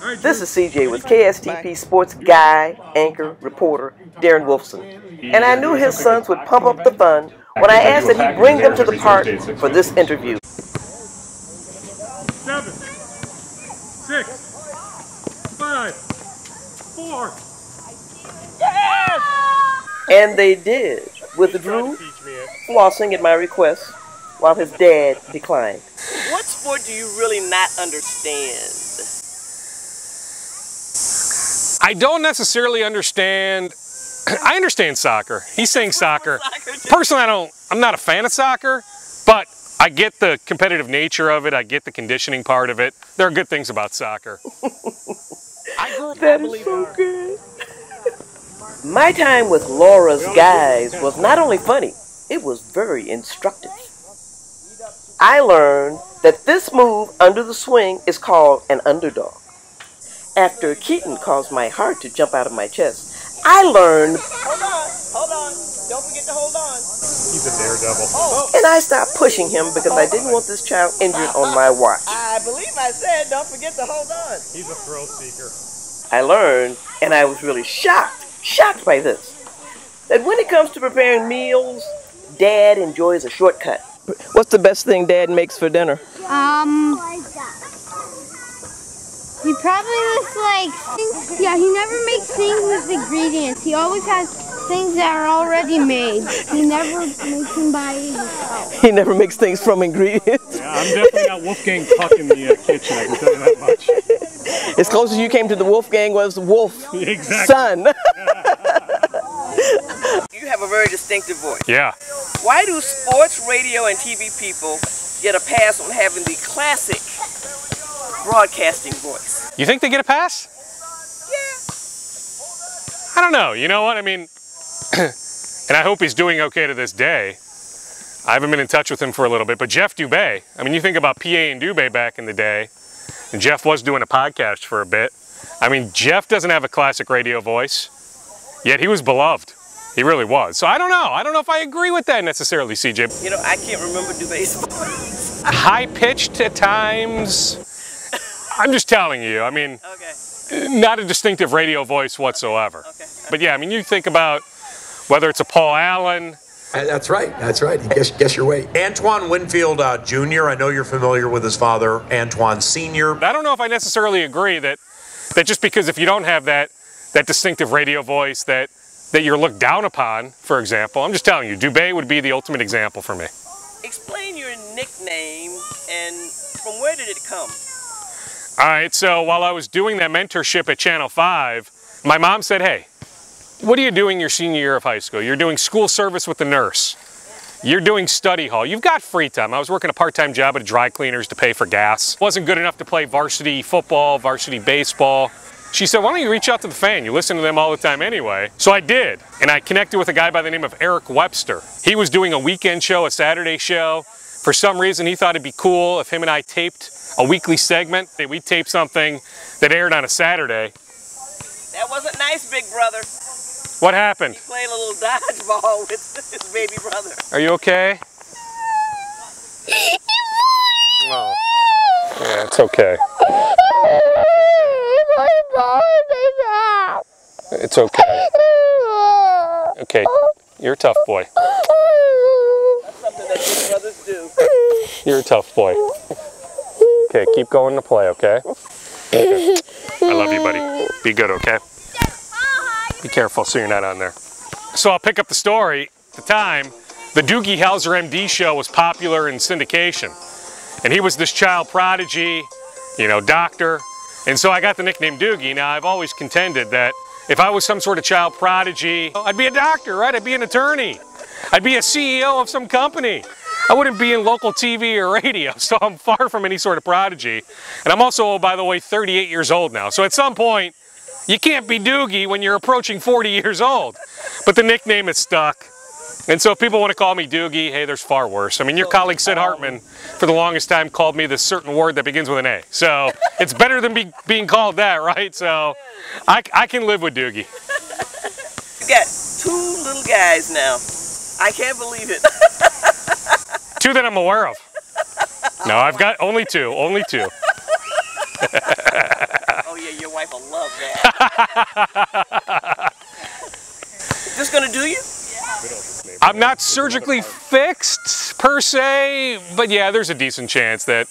This is CJ with KSTP Sports guy, anchor, reporter, Darren Wolfson. And I knew his sons would pump up the fun when I asked that he bring them to the park for this interview. 7, 6, 5, 4. Yes! And they did, with Drew flossing at my request, while his dad declined. What sport do you really not understand? I don't necessarily understand. I understand soccer. He's saying soccer. Personally, I'm not a fan of soccer, but I get the competitive nature of it. I get the conditioning part of it. There are good things about soccer. That is so good. My time with Laura's guys was not only funny, it was very instructive. I learned that this move under the swing is called an underdog. After Keaton caused my heart to jump out of my chest, I learned... Hold on. Don't forget to hold on. He's a daredevil. And I stopped pushing him because I didn't want this child injured on my watch. I believe I said don't forget to hold on. He's a thrill seeker. I learned, and I was really shocked by this, that when it comes to preparing meals, Dad enjoys a shortcut. What's the best thing Dad makes for dinner? He probably just he never makes things with ingredients. He always has things that are already made. He never makes them by himself. He never makes things from ingredients. Yeah, I'm definitely not Wolfgang Puck in the kitchen, I can tell you that much. As close as you came to the Wolfgang was Wolf son. You have a very distinctive voice. Yeah. Why do sports, radio, and TV people get a pass on having the classic broadcasting voice? You think they get a pass? Yeah. I don't know. You know what? I mean, and I hope he's doing okay to this day. I haven't been in touch with him for a little bit, but Jeff Dubay, I mean, you think about PA and Dubay back in the day, and Jeff was doing a podcast for a bit. I mean, Jeff doesn't have a classic radio voice, yet he was beloved. He really was. So I don't know. I don't know if I agree with that necessarily, CJ. You know, I can't remember Dubay's voice. High-pitched at times. I'm just telling you, I mean, not a distinctive radio voice whatsoever. But yeah, I mean, you think about whether it's a Paul Allen. That's right. Guess your way. Antoine Winfield Jr., I know you're familiar with his father, Antoine Sr. I don't know if I necessarily agree that just because if you don't have that distinctive radio voice that you're looked down upon, for example. I'm just telling you, Dubay would be the ultimate example for me. Explain your nickname and from where did it come? All right, so while I was doing that mentorship at Channel 5, my mom said, hey, what are you doing your senior year of high school? You're doing school service with the nurse. You're doing study hall. You've got free time. I was working a part-time job at a dry cleaners to pay for gas. Wasn't good enough to play varsity football, varsity baseball. She said, why don't you reach out to the Fan? You listen to them all the time anyway. So I did, and I connected with a guy by the name of Eric Webster. He was doing a weekend show, a Saturday show. For some reason, he thought it'd be cool if him and I taped a weekly segment. We'd tape something that aired on a Saturday. That wasn't nice, big brother. What happened? He played a little dodgeball with his baby brother. Are you okay? Oh. Yeah, it's okay. It's okay. Okay, you're a tough boy. That's something that big brothers do. You're a tough boy. Okay, keep going to play, okay? Okay. I love you, buddy. Be good, okay? Be careful so you're not on there. So I'll pick up the story. At the time, the Doogie Howser MD show was popular in syndication. And he was this child prodigy, you know, doctor. And so I got the nickname Doogie. Now, I've always contended that if I was some sort of child prodigy, I'd be a doctor, right? I'd be an attorney. I'd be a CEO of some company. I wouldn't be in local TV or radio, so I'm far from any sort of prodigy. And I'm also, by the way, 38 years old now. So at some point, you can't be Doogie when you're approaching 40 years old. But the nickname is stuck. And so if people want to call me Doogie, hey, there's far worse. I mean, your colleague Sid Hartman, for the longest time, called me this certain word that begins with an A. So it's better than being called that, right? So I can live with Doogie. You got 2 little guys now. I can't believe it. 2 that I'm aware of. No, I've got only 2, only 2. Oh yeah, wife will love that. Is this gonna do you? I'm not surgically fixed per se, but yeah, there's a decent chance that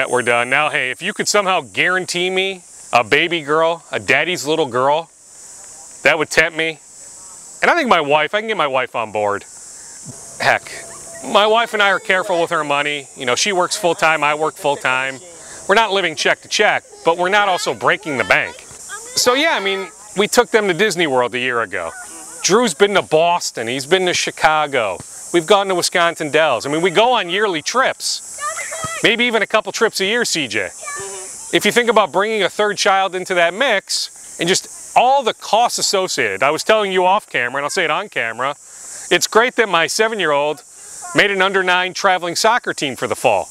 we're done. Now, hey, if you could somehow guarantee me a baby girl, a daddy's little girl, that would tempt me. And I think I can get my wife on board. Heck, my wife and I are careful with her money. You know, she works full-time, I work full-time. We're not living check to check, but we're not also breaking the bank. So yeah, I mean, we took them to Disney World a year ago. Drew's been to Boston, he's been to Chicago. We've gone to Wisconsin Dells. I mean, we go on yearly trips. Maybe even a couple trips a year, CJ. If you think about bringing a third child into that mix, and just all the costs associated. I was telling you off camera, and I'll say it on camera, it's great that my 7-year-old made an under-9 traveling soccer team for the fall.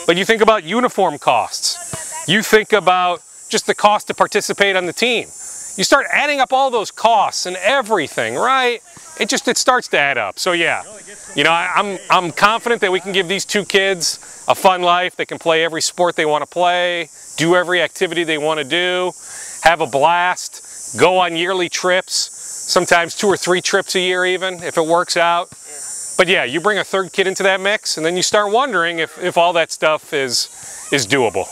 But you think about uniform costs. You think about just the cost to participate on the team. You start adding up all those costs and everything, right? It starts to add up. So yeah, you know, I'm confident that we can give these 2 kids a fun life. They can play every sport they want to play, do every activity they want to do, have a blast, go on yearly trips, sometimes 2 or 3 trips a year even, if it works out. But yeah, you bring a third kid into that mix, and then you start wondering if all that stuff is doable.